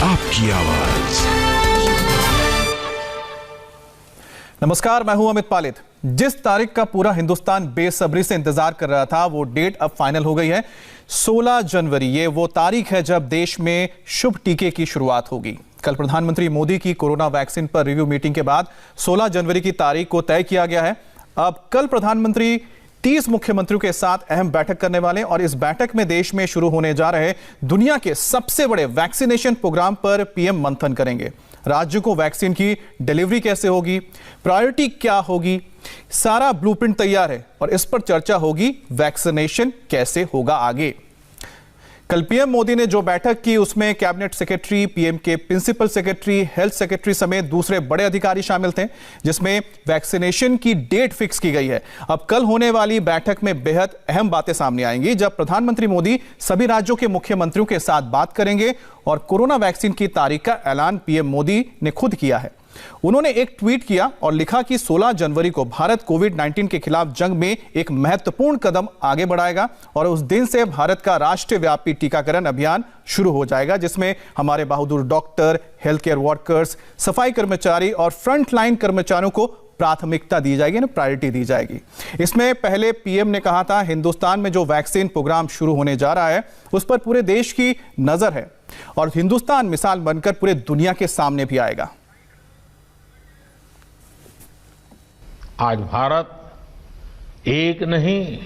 आपकी आवाज। नमस्कार, मैं हूं अमित पालित। जिस तारीख का पूरा हिंदुस्तान बेसब्री से इंतजार कर रहा था, वो डेट अब फाइनल हो गई है। 16 जनवरी ये वो तारीख है जब देश में शुभ टीके की शुरुआत होगी। कल प्रधानमंत्री मोदी की कोरोना वैक्सीन पर रिव्यू मीटिंग के बाद 16 जनवरी की तारीख को तय किया गया है। अब कल प्रधानमंत्री 30 मुख्यमंत्रियों के साथ अहम बैठक करने वाले और इस बैठक में देश में शुरू होने जा रहे दुनिया के सबसे बड़े वैक्सीनेशन प्रोग्राम पर पीएम मंथन करेंगे। राज्यों को वैक्सीन की डिलीवरी कैसे होगी, प्रायोरिटी क्या होगी, सारा ब्लूप्रिंट तैयार है और इस पर चर्चा होगी वैक्सीनेशन कैसे होगा आगे। कल पीएम मोदी ने जो बैठक की उसमें कैबिनेट सेक्रेटरी, पीएम के प्रिंसिपल सेक्रेटरी, हेल्थ सेक्रेटरी समेत दूसरे बड़े अधिकारी शामिल थे, जिसमें वैक्सीनेशन की डेट फिक्स की गई है। अब कल होने वाली बैठक में बेहद अहम बातें सामने आएंगी, जब प्रधानमंत्री मोदी सभी राज्यों के मुख्यमंत्रियों के साथ बात करेंगे और कोरोना वैक्सीन की तारीख का ऐलान पीएम मोदी ने खुद किया है। उन्होंने एक ट्वीट किया और लिखा कि 16 जनवरी को भारत कोविड-19 के खिलाफ जंग में एक महत्वपूर्ण कदम आगे बढ़ाएगा और उस दिन से भारत का राष्ट्रव्यापी टीकाकरण अभियान शुरू हो जाएगा, जिसमें हमारे बहादुर डॉक्टर, हेल्थ केयर वर्कर्स, सफाई कर्मचारी और फ्रंटलाइन कर्मचारियों को प्राथमिकता दी जाएगी, प्रायोरिटी दी जाएगी। इसमें पहले पीएम ने कहा था, हिंदुस्तान में जो वैक्सीन प्रोग्राम शुरू होने जा रहा है उस पर पूरे देश की नजर है और हिंदुस्तान मिसाल बनकर पूरे दुनिया के सामने भी आएगा। आज भारत एक नहीं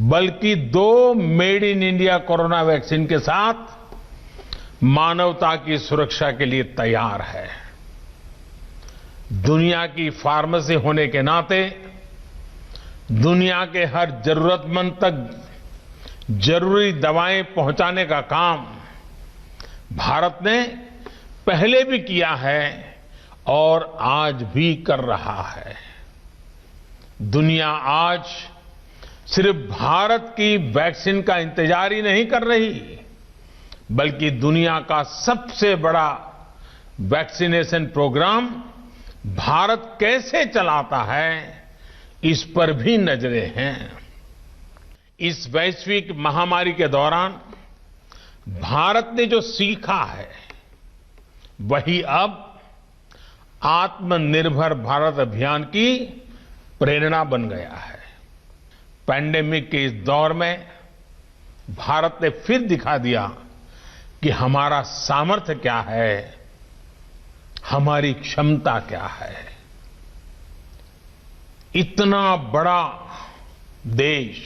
बल्कि 2 made in India corona vaccine के साथ मानवता की सुरक्षा के लिए तैयार है। दुनिया की फार्मेसी होने के नाते दुनिया के हर जरूरतमंद तक जरूरी दवाएं पहुंचाने का काम भारत ने पहले भी किया है और आज भी कर रहा है। दुनिया आज सिर्फ भारत की वैक्सीन का इंतजार ही नहीं कर रही, बल्कि दुनिया का सबसे बड़ा वैक्सीनेशन प्रोग्राम भारत कैसे चलाता है, इस पर भी नजरें हैं। इस वैश्विक महामारी के दौरान भारत ने जो सीखा है, वही अब आत्मनिर्भर भारत अभियान की प्रेरणा बन गया है। पैंडेमिक के इस दौर में भारत ने फिर दिखा दिया कि हमारा सामर्थ्य क्या है, हमारी क्षमता क्या है। इतना बड़ा देश,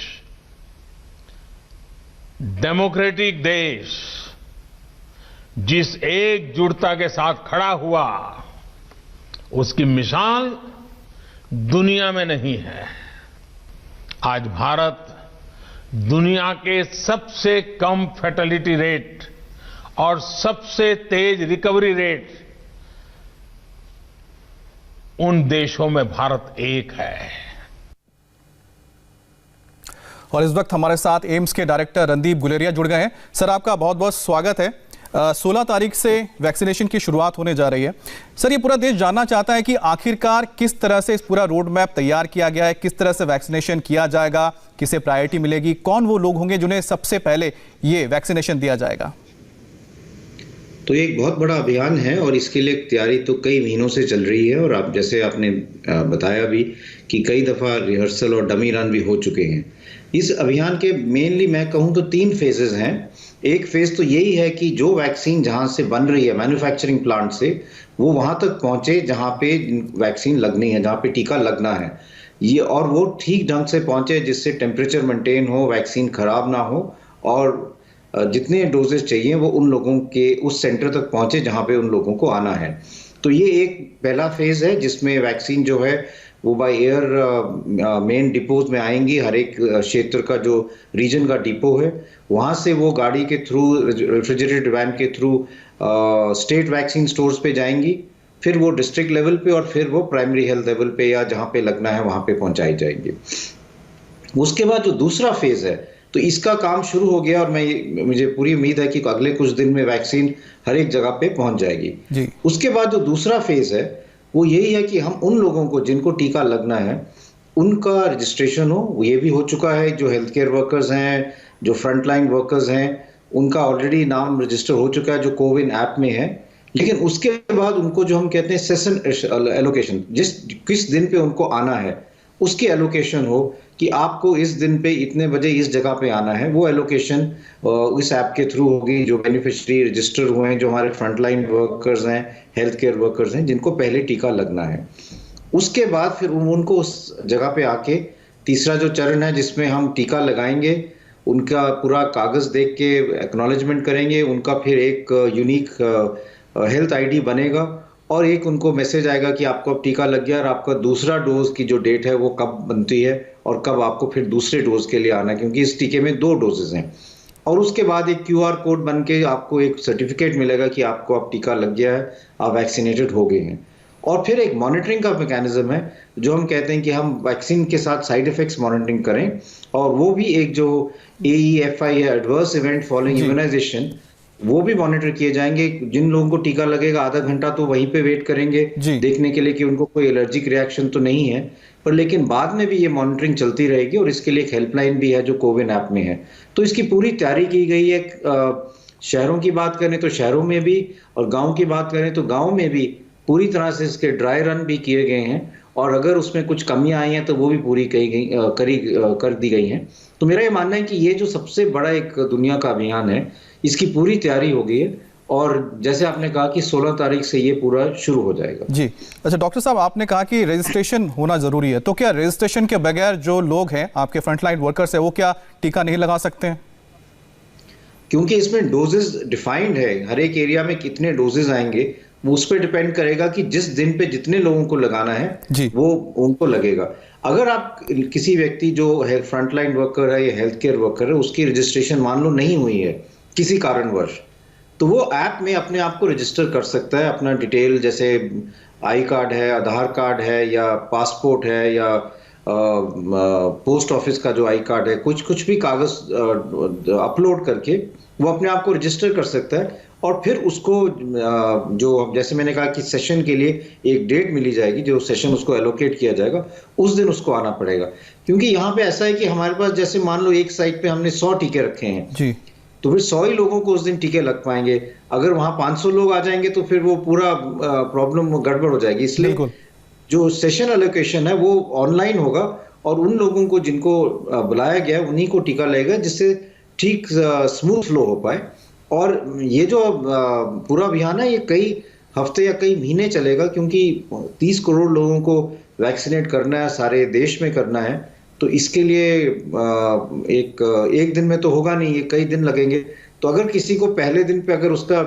डेमोक्रेटिक देश, जिस एकजुटता के साथ खड़ा हुआ, उसकी मिसाल दुनिया में नहीं है। आज भारत दुनिया के सबसे कम फैटेलिटी रेट और सबसे तेज रिकवरी रेट, उन देशों में भारत एक है। और इस वक्त हमारे साथ एम्स के डायरेक्टर रणदीप गुलेरिया जुड़ गए हैं। सर, आपका बहुत बहुत स्वागत है। 16 तारीख से वैक्सीनेशन की शुरुआत होने जा रही है। सर, ये पूरा देश जानना चाहता है कि आखिरकार किस तरह से इस पूरा रोड मैप तैयार किया गया है, किस तरह से वैक्सीनेशन किया जाएगा, किसे प्रायोरिटी मिलेगी, कौन वो लोग होंगे जिन्हें सबसे पहले ये वैक्सीनेशन दिया जाएगा। तो ये एक बहुत बड़ा अभियान है और इसके लिए तैयारी तो कई महीनों से चल रही है और आप जैसे आपने बताया भी कि कई दफ़ा रिहर्सल और डमी रन भी हो चुके हैं। इस अभियान के मेनली मैं कहूँ तो 3 फेजेस हैं। एक फेज तो यही है कि जो वैक्सीन जहाँ से बन रही है मैन्युफैक्चरिंग प्लांट से, वो वहाँ तक पहुँचे जहाँ पे वैक्सीन लगनी है, जहाँ पे टीका लगना है, ये और वो ठीक ढंग से पहुँचे जिससे टेम्परेचर मेंटेन हो, वैक्सीन खराब ना हो और जितने डोजेस चाहिए वो उन लोगों के उस सेंटर तक पहुँचे जहाँ पे उन लोगों को आना है। तो ये एक पहला फेज है जिसमें वैक्सीन जो है वो बाय एयर मेन डिपोज में आएंगी। हर एक क्षेत्र का जो रीजन का डिपो है वहाँ से वो गाड़ी के थ्रू, रेफ्रिजरेटेड वैन के थ्रू स्टेट वैक्सीन स्टोर्स पे जाएंगी, फिर वो डिस्ट्रिक्ट लेवल पे और फिर वो प्राइमरी हेल्थ लेवल पे या जहाँ पे लगना है वहाँ पे पहुँचाई जाएंगी। उसके बाद जो दूसरा फेज है तो इसका काम शुरू हो गया और मुझे पूरी उम्मीद है कि अगले कुछ दिन में वैक्सीन हर एक जगह पे पहुँच जाएगी। उसके बाद जो दूसरा फेज है वो यही है कि हम उन लोगों को जिनको टीका लगना है उनका रजिस्ट्रेशन हो। ये भी हो चुका है, जो हेल्थ केयर वर्कर्स हैं, जो फ्रंटलाइन वर्कर्स हैं, उनका ऑलरेडी नाम रजिस्टर हो चुका है जो कोविन ऐप में है, लेकिन उसके बाद उनको जो हम कहते हैं सेशन एलोकेशन, किस दिन पे उनको आना है उसकी एलोकेशन हो कि आपको इस दिन पे इतने बजे इस जगह पे आना है, वो एलोकेशन इस ऐप के थ्रू होगी। जो बेनिफिशियरी रजिस्टर हुए हैं, जो हमारे फ्रंटलाइन वर्कर्स हैं, हेल्थ केयर वर्कर्स हैं, जिनको पहले टीका लगना है, उसके बाद फिर उनको उस जगह पे आके तीसरा जो चरण है जिसमें हम टीका लगाएंगे, उनका पूरा कागज देख के एक्नॉलेजमेंट करेंगे, उनका फिर एक यूनिक हेल्थ आईडी बनेगा और एक उनको मैसेज आएगा कि आपको अब टीका लग गया और आपका दूसरा डोज की जो डेट है वो कब बनती है और कब आपको फिर दूसरे डोज के लिए आना है, क्योंकि इस टीके में 2 डोजेज हैं। और उसके बाद एक QR कोड बन के आपको एक सर्टिफिकेट मिलेगा कि आपको अब टीका लग गया है, आप वैक्सीनेटेड हो गए हैं। और फिर एक मॉनिटरिंग का मैकेनिज्म है जो हम कहते हैं कि हम वैक्सीन के साथ साइड इफेक्ट्स मॉनिटरिंग करें, और वो भी एक जो AEFI है, एडवर्स इवेंट फॉलोइंग इम्यूनाइजेशन, वो भी मॉनिटर किए जाएंगे। जिन लोगों को टीका लगेगा आधा घंटा तो वहीं पे वेट करेंगे देखने के लिए कि उनको कोई एलर्जिक रिएक्शन तो नहीं है, पर लेकिन बाद में भी ये मॉनिटरिंग चलती रहेगी और इसके लिए एक हेल्पलाइन भी है जो कोविन ऐप में है। तो इसकी पूरी तैयारी की गई है। शहरों की बात करें तो शहरों में भी, और गाँव की बात करें तो गाँव में भी पूरी तरह से इसके ड्राई रन भी किए गए हैं, और अगर उसमें कुछ कमियां आई हैं तो वो भी पूरी कर दी गई हैं। तो मेरा ये मानना है कि ये जो सबसे बड़ा एक दुनिया का अभियान है, इसकी पूरी तैयारी हो गई है, और जैसे आपने कहा कि 16 तारीख से ये पूरा शुरू हो जाएगा। जी अच्छा, डॉक्टर साहब आपने कहा कि रजिस्ट्रेशन होना जरूरी है, तो क्या रजिस्ट्रेशन के बगैर जो लोग हैं, आपके फ्रंटलाइन वर्कर्स है, वो क्या टीका नहीं लगा सकते हैं? क्योंकि इसमें डोजेस डिफाइंड है, हर एक एरिया में कितने डोजेस आएंगे वो उस पर डिपेंड करेगा कि जिस दिन पे जितने लोगों को लगाना है वो उनको लगेगा। अगर आप किसी व्यक्ति जो है फ्रंटलाइन वर्कर है या हेल्थ केयर वर्कर है, उसकी रजिस्ट्रेशन मान लो नहीं हुई है किसी कारणवश, तो वो ऐप में अपने आप को रजिस्टर कर सकता है। अपना डिटेल जैसे आई कार्ड है, आधार कार्ड है, या पासपोर्ट है, या पोस्ट ऑफिस का जो आई कार्ड है, कुछ भी कागज अपलोड करके वो अपने आप को रजिस्टर कर सकता है। और फिर उसको जो जैसे मैंने कहा कि सेशन के लिए एक डेट मिली जाएगी, जो सेशन उसको एलोकेट किया जाएगा, उस दिन उसको आना पड़ेगा। क्योंकि यहाँ पे ऐसा है कि हमारे पास जैसे मान लो एक साइड पे हमने 100 टीके रखे हैं जी, तो फिर 100 ही लोगों को उस दिन टीके लग पाएंगे। अगर वहां 500 लोग आ जाएंगे तो फिर वो पूरा प्रॉब्लम गड़बड़ हो जाएगी। इसलिए जो सेशन एलोकेशन है वो ऑनलाइन होगा, और उन लोगों को जिनको बुलाया गया है उन्हीं को टीका लगेगा, जिससे ठीक स्मूथ फ्लो हो पाए। और ये जो पूरा अभियान है ये कई हफ्ते या कई महीने चलेगा, क्योंकि 30 करोड़ लोगों को वैक्सीनेट करना है, सारे देश में करना है। तो इसके लिए एक दिन में तो होगा नहीं, ये कई दिन लगेंगे। तो अगर किसी को पहले दिन पे अगर उसका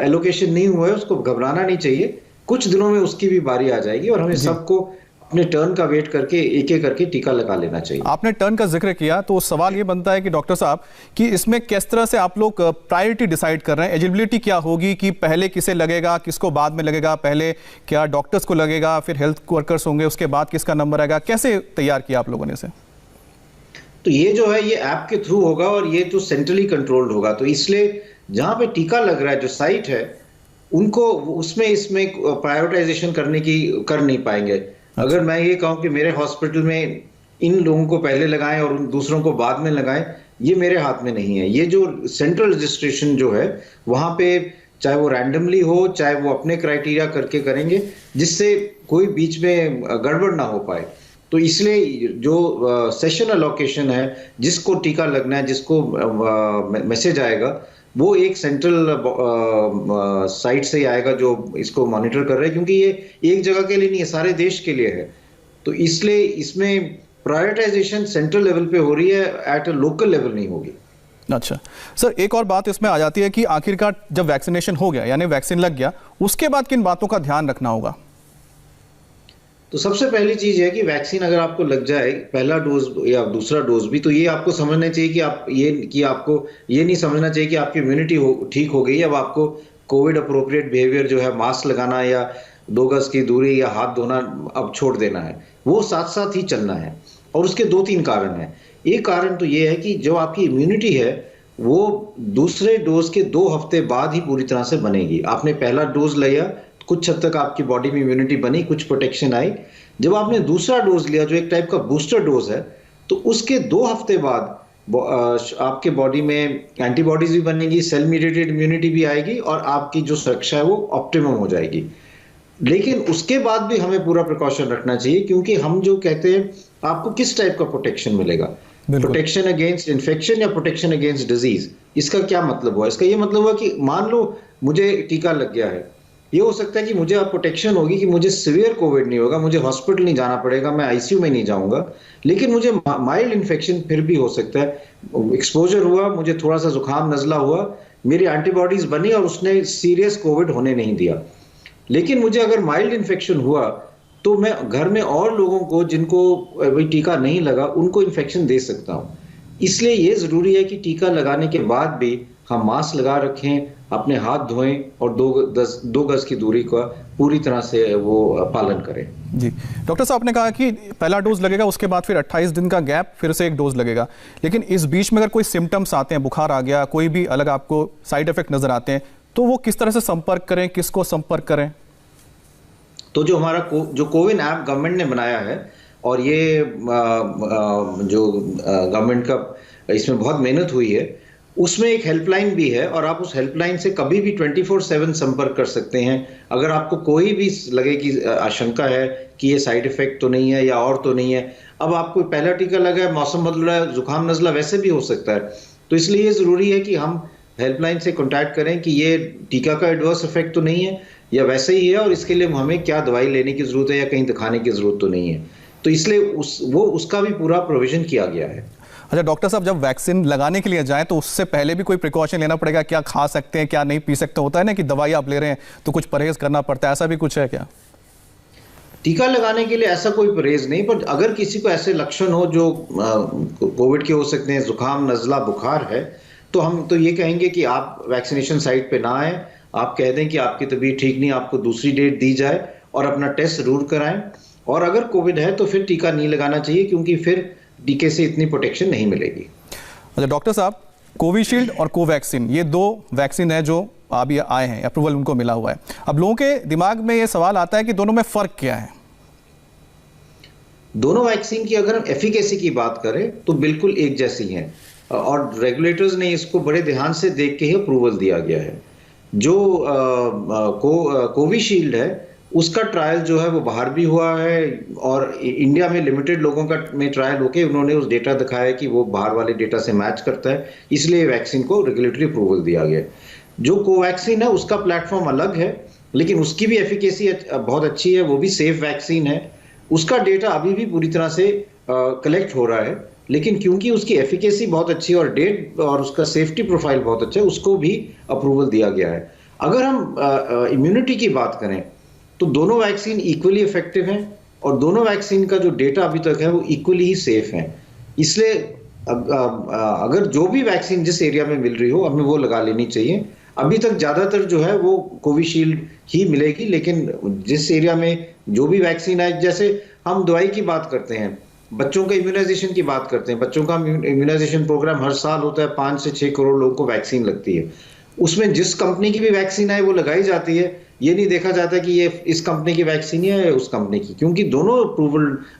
एलोकेशन नहीं हुआ है, उसको घबराना नहीं चाहिए, कुछ दिनों में उसकी भी बारी आ जाएगी, और हमें सबको अपने टर्न का वेट करके एक एक करके टीका लगा लेना चाहिए। आपने टर्न का जिक्र किया, तो सवाल ये बनता है कि डॉक्टर साहब कि इसमें किस तरह से आप लोग प्रायोरिटी डिसाइड कर रहे हैं? एलिजिबिलिटी क्या होगी कि पहले किसे लगेगा, किसको बाद में लगेगा? पहले क्या डॉक्टर्स को लगेगा, फिर हेल्थ वर्कर्स होंगे, उसके बाद किसका नंबर आएगा? कैसे तैयार किया आप लोगों ने इसे? तो ये जो है ये ऐप के थ्रू होगा, और ये तो सेंट्रली कंट्रोल्ड होगा। तो इसलिए जहां पे टीका लग रहा है, जो साइट है, उनको इसमें प्रायोरिटाइजेशन कर नहीं पाएंगे। अगर मैं ये कहूं कि मेरे हॉस्पिटल में इन लोगों को पहले लगाएं और दूसरों को बाद में लगाएं, ये मेरे हाथ में नहीं है। ये जो सेंट्रल रजिस्ट्रेशन जो है वहां पे चाहे वो रैंडमली हो, चाहे वो अपने क्राइटेरिया करके करेंगे, जिससे कोई बीच में गड़बड़ ना हो पाए। तो इसलिए जो सेशन एलोकेशन है, जिसको टीका लगना है, जिसको मैसेज आएगा, वो एक सेंट्रल साइट से ही आएगा जो इसको मॉनिटर कर रहे हैं, क्योंकि ये एक जगह के लिए नहीं है, सारे देश के लिए है। तो इसलिए इसमें प्रायोरिटाइजेशन सेंट्रल लेवल पे हो रही है, एट अ लोकल लेवल नहीं होगी। अच्छा सर, एक और बात इसमें आ जाती है कि आखिरकार जब वैक्सीनेशन हो गया, यानी वैक्सीन लग गया, उसके बाद किन बातों का ध्यान रखना होगा? तो सबसे पहली चीज है कि वैक्सीन अगर आपको लग जाए, पहला डोज या दूसरा डोज भी, तो ये आपको समझना चाहिए कि आपको ये नहीं समझना चाहिए कि आपकी इम्यूनिटी ठीक हो गई। अब आपको कोविड अप्रोप्रिएट बिहेवियर जो है, मास्क लगाना या 2 गज की दूरी या हाथ धोना अब छोड़ देना है, वो साथ साथ ही चलना है। और उसके 2-3 कारण हैं। एक कारण तो ये है कि जो आपकी इम्यूनिटी है वो दूसरे डोज के 2 हफ्ते बाद ही पूरी तरह से बनेगी। आपने पहला डोज लिया, कुछ हद तक आपकी बॉडी में इम्यूनिटी बनी, कुछ प्रोटेक्शन आई। जब आपने दूसरा डोज लिया जो एक टाइप का बूस्टर डोज है, तो उसके 2 हफ्ते बाद आपके बॉडी में एंटीबॉडीज भी बनेगी, सेल मीडिएटेड इम्यूनिटी भी आएगी और आपकी जो सुरक्षा है वो ऑप्टिमम हो जाएगी। लेकिन उसके बाद भी हमें पूरा प्रिकॉशन रखना चाहिए, क्योंकि हम जो कहते हैं आपको किस टाइप का प्रोटेक्शन मिलेगा, प्रोटेक्शन अगेंस्ट इन्फेक्शन या प्रोटेक्शन अगेंस्ट डिजीज, इसका क्या मतलब हुआ? इसका ये मतलब हुआ कि मान लो मुझे टीका लग गया है, ये हो सकता है कि मुझे अब प्रोटेक्शन होगी कि मुझे सीवियर कोविड नहीं होगा, मुझे हॉस्पिटल नहीं जाना पड़ेगा, मैं आईसीयू में नहीं जाऊंगा, लेकिन मुझे माइल्ड इन्फेक्शन फिर भी हो सकता है। एक्सपोजर हुआ, मुझे थोड़ा सा जुकाम नजला हुआ, मेरी एंटीबॉडीज बनी और उसने सीरियस कोविड होने नहीं दिया। लेकिन मुझे अगर माइल्ड इन्फेक्शन हुआ तो मैं घर में और लोगों को जिनको वही टीका नहीं लगा उनको इन्फेक्शन दे सकता हूं। इसलिए ये जरूरी है कि टीका लगाने के बाद भी हम मास्क लगा रखें, अपने हाथ धोएं और 2 गज की दूरी का पूरी तरह से वो पालन करें। जी डॉक्टर साहब, आपने कहा कि पहला डोज लगेगा, उसके बाद फिर 28 दिन का गैप, फिर से एक डोज लगेगा, लेकिन इस बीच में अगर कोई सिम्टम्स आते हैं, बुखार आ गया, कोई भी अलग आपको साइड इफेक्ट नजर आते हैं, तो वो किस तरह से संपर्क करें, किसको संपर्क करें? तो जो हमारा जो कोविन ऐप गवर्नमेंट ने बनाया है, और ये जो गवर्नमेंट का इसमें बहुत मेहनत हुई है, उसमें एक हेल्पलाइन भी है और आप उस हेल्पलाइन से कभी भी 24/7 संपर्क कर सकते हैं। अगर आपको कोई भी लगे कि आशंका है कि ये साइड इफेक्ट तो नहीं है या और तो नहीं है, अब आपको पहला टीका लगा है, मौसम बदल रहा है, जुकाम नजला वैसे भी हो सकता है, तो इसलिए ये जरूरी है कि हम हेल्पलाइन से कांटेक्ट करें कि ये टीका का एडवर्स इफेक्ट तो नहीं है या वैसे ही है, और इसके लिए हमें क्या दवाई लेने की जरूरत है या कहीं दिखाने की जरूरत तो नहीं है। तो इसलिए उसका भी पूरा प्रोविजन किया गया है। अच्छा डॉक्टर साहब, जब वैक्सीन लगाने के लिए जाएं तो उससे पहले भी कोई प्रिकॉशन लेना पड़ेगा? क्या खा सकते हैं, क्या नहीं पी सकते? होता है ना कि दवाई आप ले रहे हैं तो कुछ परहेज करना पड़ता है, ऐसा भी कुछ है क्या? टीका लगाने के लिए ऐसा कोई परहेज नहीं, पर अगर किसी को ऐसे लक्षण हो जो कोविड के हो सकते हैं, जुकाम नजला बुखार है, तो हम तो ये कहेंगे कि आप वैक्सीनेशन साइट पे ना आए, आप कह दें कि आपकी तबीयत ठीक नहीं, आपको दूसरी डेट दी जाए और अपना टेस्ट जरूर कराएं। और अगर कोविड है तो फिर टीका नहीं लगाना चाहिए, क्योंकि फिर टीके से इतनी प्रोटेक्शन नहीं मिलेगी। अच्छा डॉक्टर साहब, कोविशील्ड और कोवैक्सीन, ये 2 वैक्सीन है जो अभी आए हैं, अप्रूवल उनको मिला हुआ है। अब लोगों के दिमाग में ये सवाल आता है कि दोनों में फर्क क्या है? दोनों वैक्सीन की अगर हम एफिकेसी की बात करें तो बिल्कुल एक जैसी हैं, और रेगुलेटर्स ने इसको बड़े ध्यान से देख के ही अप्रूवल दिया गया है। जो कोविशील्ड है उसका ट्रायल जो है वो बाहर भी हुआ है, और इंडिया में लिमिटेड लोगों का में ट्रायल होके उन्होंने उस डेटा दिखाया कि वो बाहर वाले डेटा से मैच करता है, इसलिए वैक्सीन को रेगुलेटरी अप्रूवल दिया गया। जो कोवैक्सीन है उसका प्लेटफॉर्म अलग है, लेकिन उसकी भी एफिकेसी बहुत अच्छी है, वो भी सेफ वैक्सीन है। उसका डेटा अभी भी पूरी तरह से कलेक्ट हो रहा है, लेकिन क्योंकि उसकी एफिकेसी बहुत अच्छी और डेट और उसका सेफ्टी प्रोफाइल बहुत अच्छा है, उसको भी अप्रूवल दिया गया है। अगर हम इम्यूनिटी की बात करें तो दोनों वैक्सीन इक्वली इफेक्टिव हैं, और दोनों वैक्सीन का जो डेटा अभी तक है वो इक्वली ही सेफ है। इसलिए अगर जो भी वैक्सीन जिस एरिया में मिल रही हो हमें वो लगा लेनी चाहिए। अभी तक ज्यादातर जो है वो कोविशील्ड ही मिलेगी, लेकिन जिस एरिया में जो भी वैक्सीन है, जैसे हम दवाई की बात करते हैं, बच्चों का इम्यूनाइजेशन की बात करते हैं, बच्चों का इम्यूनाइजेशन प्रोग्राम हर साल होता है, 5 से 6 करोड़ लोगों को वैक्सीन लगती है। उसमें जिस कंपनी की भी वैक्सीन है वो लगाई जाती है, ये नहीं देखा जाता कि ये इस कंपनी की वैक्सीन है या उस कंपनी की, क्योंकि दोनों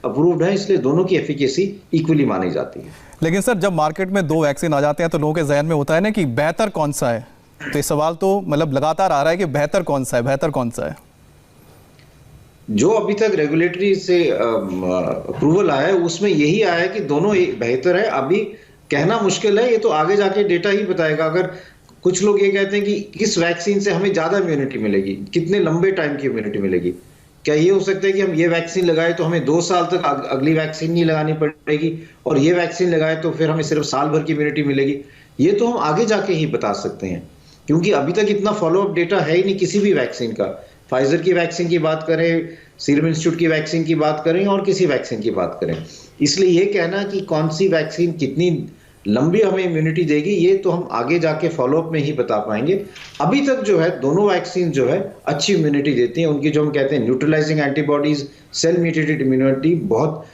अप्रूव्ड है, इसलिए दोनों की एफिकेसी इक्वली मानी जाती है। लेकिन सर, जब मार्केट में 2 वैक्सीन आ जाते हैं तो लोगों के जहन में होता है ना कि बेहतर कौन सा है, तो ये सवाल तो मतलब लगातार आ रहा है कि बेहतर कौन सा है, बेहतर कौन सा है? जो अभी तक रेगुलेटरी से अप्रूवल आया है उसमें यही आया है कि दोनों बेहतर है। अभी कहना मुश्किल है, ये तो आगे जाके डेटा ही बताएगा। अगर कुछ लोग ये कहते हैं कि किस वैक्सीन से हमें ज्यादा इम्यूनिटी मिलेगी, कितने लंबे टाइम की इम्यूनिटी मिलेगी, क्या ये हो सकता है कि हम ये वैक्सीन लगाए तो हमें 2 साल तक अगली वैक्सीन नहीं लगानी पड़ेगी, और ये वैक्सीन लगाए तो फिर हमें सिर्फ साल भर की इम्यूनिटी मिलेगी? ये तो हम आगे जाके ही बता सकते हैं, क्योंकि अभी तक इतना फॉलोअप डेटा है ही नहीं किसी भी वैक्सीन का। फाइजर की वैक्सीन की बात करें, सीरम इंस्टीट्यूट की वैक्सीन की बात करें, और किसी वैक्सीन की बात करें, इसलिए ये कहना कि कौन सी वैक्सीन कितनी लंबी हमें इम्यूनिटी देगी, ये तो हम आगे जाके फॉलोअप में ही बता पाएंगे। अभी तक जो है दोनों वैक्सीन जो है अच्छी इम्यूनिटी देती हैं। उनकी जो हम कहते हैं neutralising antibodies, cell mediated immunity बहुत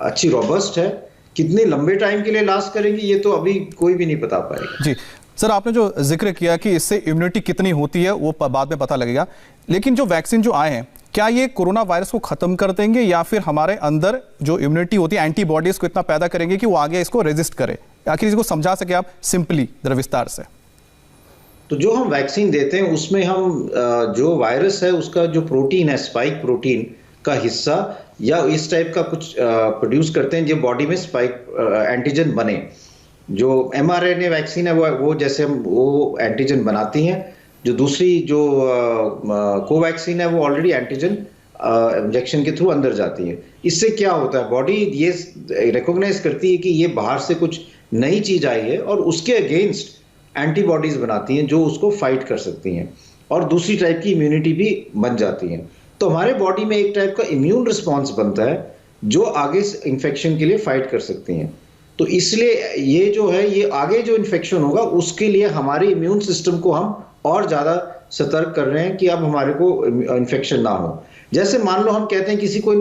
अच्छी रोबस्ट है। कितने लंबे टाइम के लिए लास्ट करेंगी ये तो अभी कोई भी नहीं बता पाएगा। जी सर, आपने जो जिक्र किया कि इससे इम्यूनिटी कितनी होती है वो बाद में पता लगेगा, लेकिन जो वैक्सीन जो आए हैं, क्या ये कोरोना वायरस को खत्म कर देंगे या फिर हमारे अंदर जो इम्यूनिटी होती है, एंटीबॉडीज को इतना पैदा करेंगे कि वो आगे इसको रेजिस्ट करे? आखिर इसको समझा सके आप सिंपली, जरा विस्तार से। तो जो हम वैक्सीन देते हैं उसमें हम जो वायरस है उसका जो प्रोटीन है, स्पाइक प्रोटीन का हिस्सा या इस टाइप का कुछ प्रोड्यूस करते हैं जो बॉडी में स्पाइक एंटीजन बने। जो mRNA वैक्सीन है वो जैसे हम वो एंटीजन बनाती हैं, जो दूसरी जो कोवैक्सीन है वो ऑलरेडी एंटीजन इंजेक्शन के थ्रू अंदर जाती है। इससे क्या होता है, बॉडी ये रिकॉग्नाइज करती है कि ये बाहर से कुछ नई चीज आई है और उसके अगेंस्ट एंटीबॉडीज बनाती हैं जो उसको फाइट कर सकती हैं और दूसरी टाइप की इम्यूनिटी भी बन जाती है। तो हमारे बॉडी में एक टाइप का इम्यून रिस्पॉन्स बनता है जो आगे इन्फेक्शन के लिए फाइट कर सकती हैं। तो इसलिए ये जो है, ये आगे जो इन्फेक्शन होगा उसके लिए हमारे इम्यून सिस्टम को हम और ज्यादा सतर्क कर रहे हैं कि अब हमारे को इन्फेक्शन ना हो। जैसे मान लो हम कहते हैं किसी को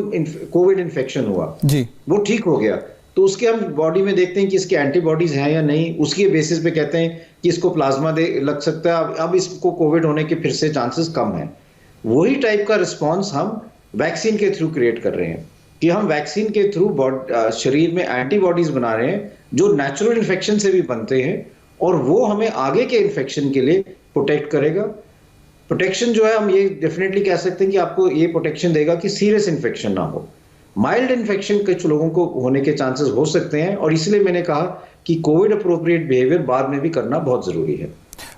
कोविड इन्फेक्शन हुआ जी, वो ठीक हो गया, तो उसके हम बॉडी में देखते हैं कि इसके एंटीबॉडीज हैं या नहीं, उसके बेसिस पे कहते हैं कि इसको प्लाज्मा दे लग सकता है, अब इसको कोविड होने के फिर से चांसेस कम हैं। वही टाइप का रिस्पॉन्स हम वैक्सीन के थ्रू क्रिएट कर रहे हैं कि हम वैक्सीन के थ्रू शरीर में एंटीबॉडीज बना रहे हैं जो नेचुरल इन्फेक्शन से भी बनते हैं और वो हमें आगे के इन्फेक्शन के लिए प्रोटेक्ट करेगा। प्रोटेक्शन जो है हम ये डेफिनेटली कह सकते हैं कि आपको ये प्रोटेक्शन देगा कि सीरियस इन्फेक्शन ना हो। माइल्ड इन्फेक्शन कुछ लोगों को होने के चांसेस हो सकते हैं और इसलिए मैंने कहा कि कोविड अप्रोप्रिएट बिहेवियर बाद में भी करना बहुत जरूरी है।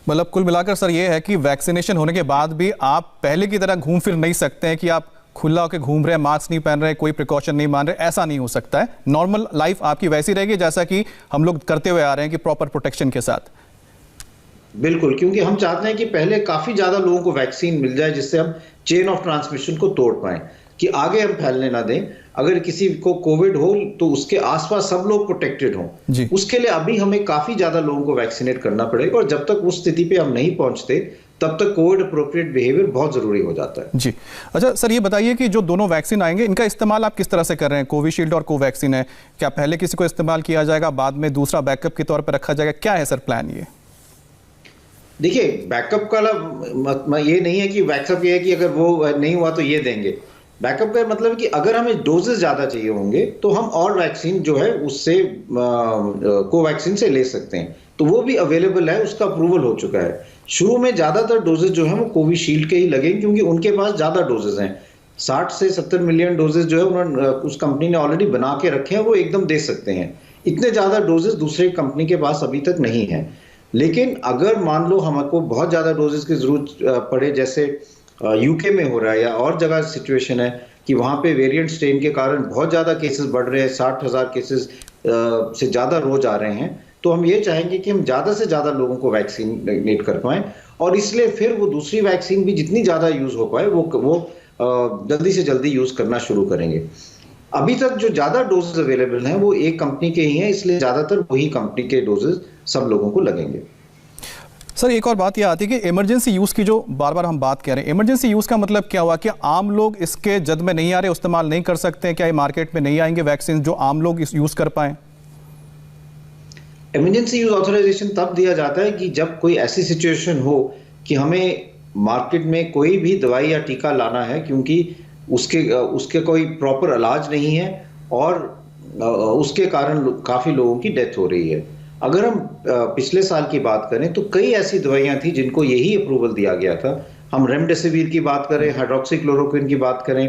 मतलब कुल मिलाकर सर ये है कि वैक्सीनेशन होने के बाद भी आप पहले की तरह घूम फिर नहीं सकते हैं कि आप खुला होकर घूम रहे हैं, मास्क नहीं पहन रहे, कोई प्रिकॉशन नहीं मान रहे, ऐसा नहीं हो सकता है। नॉर्मल लाइफ आपकी वैसी रहेगी जैसा कि हम लोग करते हुए आ रहे हैं कि प्रॉपर प्रोटेक्शन के साथ। बिल्कुल, क्योंकि हम चाहते हैं कि पहले काफी ज्यादा लोगों को वैक्सीन मिल जाए जिससे हम चेन ऑफ ट्रांसमिशन को तोड़ पाएं, कि आगे हम फैलने ना दें। अगर किसी को कोविड हो तो उसके आसपास सब लोग प्रोटेक्टेड हों। उसके लिए अभी हमें काफी ज्यादा लोगों को वैक्सीनेट करना पड़ेगा और जब तक उस स्थिति पे हम नहीं पहुंचते तब तक कोविड अप्रोप्रिएट बिहेवियर बहुत जरूरी हो जाता है। जी अच्छा सर, ये बताइए कि जो दोनों वैक्सीन आएंगे इनका इस्तेमाल आप किस तरह से कर रहे हैं? कोविशील्ड और कोवैक्सीन है, क्या पहले किसी को इस्तेमाल किया जाएगा, बाद में दूसरा बैकअप के तौर पर रखा जाएगा, क्या है सर प्लान? ये देखिए, बैकअप का ये नहीं है कि बैकअप ये है कि अगर वो नहीं हुआ तो ये देंगे। बैकअप का मतलब कि अगर हमें डोजेस ज्यादा चाहिए होंगे तो हम और वैक्सीन जो है उससे कोवैक्सीन से ले सकते हैं, तो वो भी अवेलेबल है, उसका अप्रूवल हो चुका है। शुरू में ज्यादातर डोजेस जो है वो कोविशील्ड के ही लगेंगे क्योंकि उनके पास ज्यादा डोजेस हैं। 60 से 70 मिलियन डोजेस जो है उन्होंने उस कंपनी ने ऑलरेडी बना के रखे हैं, वो एकदम दे सकते हैं। इतने ज्यादा डोजेस दूसरे कंपनी के पास अभी तक नहीं है। लेकिन अगर मान लो हमको बहुत ज्यादा डोजेस की जरूरत पड़े, जैसे यूके में हो रहा है या और जगह सिचुएशन है कि वहां पे वेरिएंट स्ट्रेन के कारण बहुत ज्यादा केसेस बढ़ रहे हैं, 60,000 केसेस से ज्यादा रोज आ रहे हैं, तो हम ये चाहेंगे कि हम ज्यादा से ज्यादा लोगों को वैक्सीनेट कर पाएं और इसलिए फिर वो दूसरी वैक्सीन भी जितनी ज्यादा यूज हो पाए वो जल्दी से जल्दी यूज करना शुरू करेंगे। अभी तक जो ज्यादा डोजेस अवेलेबल हैं वो एक कंपनी के ही हैं, इसलिए ज्यादातर वही कंपनी के डोजेस सब लोगों को लगेंगे। सर एक और बात यह आती है कि इमरजेंसी यूज की जो बार बार हम बात कर रहे हैं, इमरजेंसी यूज का मतलब क्या हुआ कि आम लोग इसके जद में नहीं आ रहे, इस्तेमाल नहीं कर सकते हैं? क्या ये मार्केट में नहीं आएंगे वैक्सीन जो आम लोग इस यूज कर पाए? इमरजेंसी यूज ऑथराइजेशन तब दिया जाता है कि जब कोई ऐसी सिचुएशन हो कि हमें मार्केट में कोई भी दवाई या टीका लाना है क्योंकि उसके कोई प्रॉपर इलाज नहीं है और उसके कारण काफी लोगों की डेथ हो रही है। अगर हम पिछले साल की बात करें तो कई ऐसी दवाइयां थी जिनको यही अप्रूवल दिया गया था। हम रेमडेसिविर की बात करें, हाइड्रोक्सीक्लोरोक्विन की बात करें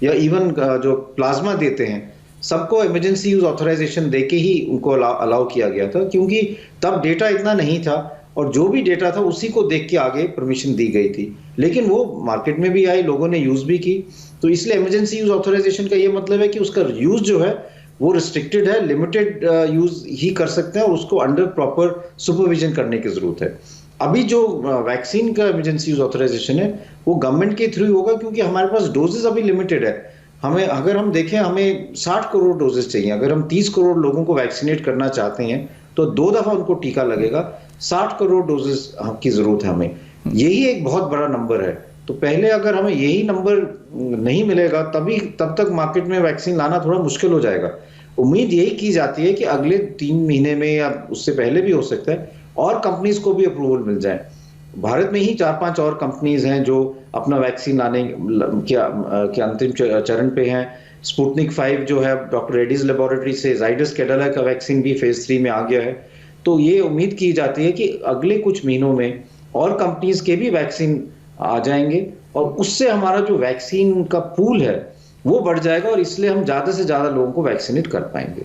या इवन जो प्लाज्मा देते हैं, सबको इमरजेंसी यूज ऑथराइजेशन देके ही उनको अलाउ किया गया था क्योंकि तब डेटा इतना नहीं था और जो भी डेटा था उसी को देख के आगे परमिशन दी गई थी। लेकिन वो मार्केट में भी आई, लोगों ने यूज भी की, तो इसलिए इमरजेंसी यूज ऑथराइजेशन का ये मतलब है कि उसका यूज जो है वो रिस्ट्रिक्टेड है, लिमिटेड यूज ही कर सकते हैं और उसको अंडर प्रॉपर सुपरविजन करने की जरूरत है। अभी जो वैक्सीन का इमरजेंसी यूज ऑथराइजेशन है वो गवर्नमेंट के थ्रू होगा क्योंकि हमारे पास डोजेस अभी लिमिटेड है। हमें अगर हम देखें, हमें 60 करोड़ डोजेस चाहिए। अगर हम 30 करोड़ लोगों को वैक्सीनेट करना चाहते हैं तो 2 दफा उनको टीका लगेगा। 60 करोड़ डोजेस की जरूरत है हमें, यही एक बहुत बड़ा नंबर है। तो पहले अगर हमें यही नंबर नहीं मिलेगा तब तक मार्केट में वैक्सीन लाना थोड़ा मुश्किल हो जाएगा। उम्मीद यही की जाती है कि अगले 3 महीने में या उससे पहले भी हो सकता है और कंपनीज को भी अप्रूवल मिल जाए। भारत में ही 4-5 और कंपनीज हैं जो अपना वैक्सीन लाने के अंतिम चरण पे हैं। स्पुतनिक 5 जो है डॉक्टर रेड्डीज लेबोरेटरी से, जाइडस कैडिला का वैक्सीन भी फेज 3 में आ गया है। तो ये उम्मीद की जाती है कि अगले कुछ महीनों में और कंपनीज के भी वैक्सीन आ जाएंगे और उससे हमारा जो वैक्सीन का पूल है वो बढ़ जाएगा और इसलिए हम ज़्यादा से ज़्यादा लोगों को वैक्सीनेट कर पाएंगे।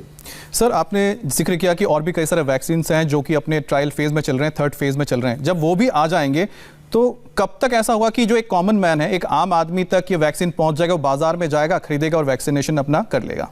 सर, आपने जिक्र किया कि और भी कई सारे वैक्सीन हैं जो कि अपने ट्रायल फेज में चल रहे हैं, 3rd फेज में चल रहे हैं। जब वो भी आ जाएंगे तो कब तक ऐसा होगा कि जो एक कॉमन मैन है, एक आम आदमी तक ये वैक्सीन पहुंच जाएगा, वो बाजार में जाएगा, खरीदेगा और वैक्सीनेशन अपना कर लेगा?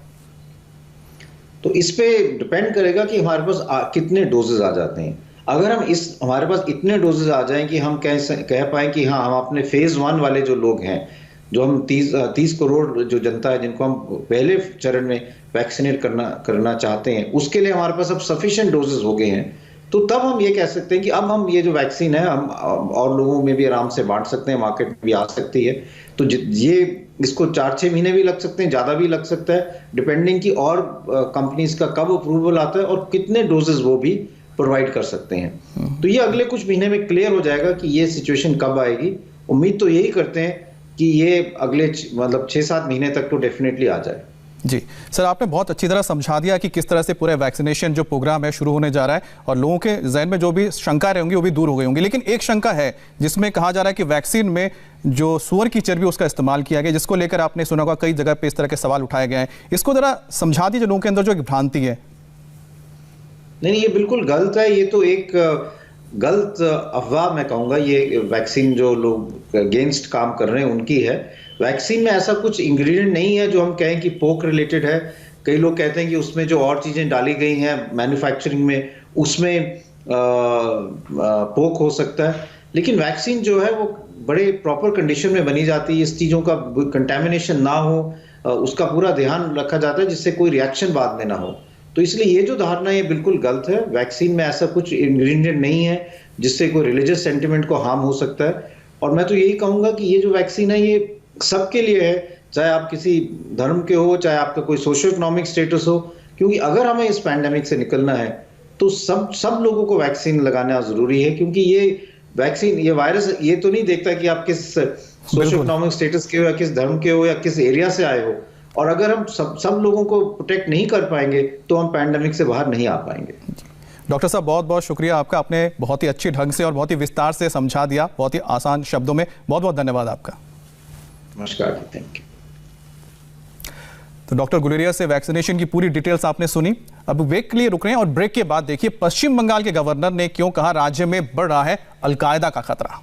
तो इस पे डिपेंड करेगा कि हमारे पास कितने डोजेज आ जाते हैं। अगर हम हमारे पास इतने डोजेज आ जाएं कि हम कह पाए कि हाँ, हम अपने फेज 1 वाले जो लोग हैं, जो हम 30 करोड़ जो जनता है जिनको हम पहले चरण में वैक्सीनेट करना चाहते हैं, उसके लिए हमारे पास अब सफिशिएंट डोजेज हो गए हैं, तो तब हम ये कह सकते हैं कि अब हम ये जो वैक्सीन है हम और लोगों में भी आराम से बांट सकते हैं, मार्केट में भी आ सकती है। तो ये इसको 4-6 महीने भी लग सकते हैं, ज़्यादा भी लग सकता है, डिपेंडिंग कि और कंपनीज का कब अप्रूवल आता है और कितने डोजेज वो भी प्रोवाइड कर सकते हैं। तो ये अगले कुछ महीने में क्लियर हो जाएगा कि ये सिचुएशन कब आएगी। उम्मीद तो यही करते हैं कि ये अगले 6-7 महीने तक तो डेफिनेटली आ जाए। जी सर, आपने बहुत अच्छी तरह समझा दिया कि किस तरह से पूरे वैक्सीनेशन जो प्रोग्राम है शुरू होने जा रहा है और लोगों के जहन में जो भी शंका रहेंगी वो भी दूर हो गई होंगी। लेकिन एक शंका है जिसमें कहा जा रहा है कि वैक्सीन में जो सुअर की चर्बी उसका इस्तेमाल किया गया, जिसको लेकर आपने सुना होगा कई जगह पे इस तरह के सवाल उठाए गए हैं। इसको जरा समझा दीजिए लोगों के अंदर जो एक भ्रांति है। नहीं, ये बिल्कुल गलत है। ये तो एक गलत अफवाह मैं कहूँगा। ये वैक्सीन जो लोग अगेंस्ट काम कर रहे हैं उनकी है। वैक्सीन में ऐसा कुछ इंग्रेडिएंट नहीं है जो हम कहें कि पोक रिलेटेड है। कई लोग कहते हैं कि उसमें जो और चीज़ें डाली गई हैं मैन्युफैक्चरिंग में, उसमें पोक हो सकता है, लेकिन वैक्सीन जो है वो बड़े प्रॉपर कंडीशन में बनी जाती है। इस चीज़ों का कंटेमिनेशन ना हो, उसका पूरा ध्यान रखा जाता है जिससे कोई रिएक्शन बाद में ना हो। तो इसलिए ये जो धारणा है बिल्कुल गलत है। वैक्सीन में ऐसा कुछ इंग्रेडिएंट नहीं है जिससे कोई रिलीजियस सेंटिमेंट को हार्म हो सकता है। और मैं तो यही कहूँगा कि ये जो वैक्सीन है ये सबके लिए है, चाहे आप किसी धर्म के हो, चाहे आपका कोई सोशियो इकोनॉमिक स्टेटस हो, क्योंकि अगर हमें इस पैंडेमिक से निकलना है तो सब लोगों को वैक्सीन लगाना जरूरी है। क्योंकि ये वैक्सीन, ये वायरस ये तो नहीं देखता कि आप किस सोशियो इकोनॉमिक स्टेटस के हो या किस धर्म के हो या किस एरिया से आए हो। और अगर हम सब लोगों को प्रोटेक्ट नहीं कर पाएंगे तो हम पैंडेमिक से बाहर नहीं आ पाएंगे। डॉक्टर साहब, बहुत बहुत शुक्रिया आपका। आपने बहुत ही अच्छी ढंग से और बहुत ही विस्तार से समझा दिया, बहुत ही आसान शब्दों में। बहुत बहुत धन्यवाद आपका। नमस्कार, थैंक यू। तो डॉक्टर गुलेरिया से वैक्सीनेशन की पूरी डिटेल्स आपने सुनी। अब ब्रेक के लिए रुक रहे हैं और ब्रेक के बाद देखिए पश्चिम बंगाल के गवर्नर ने क्यों कहा राज्य में बढ़ रहा है अलकायदा का खतरा।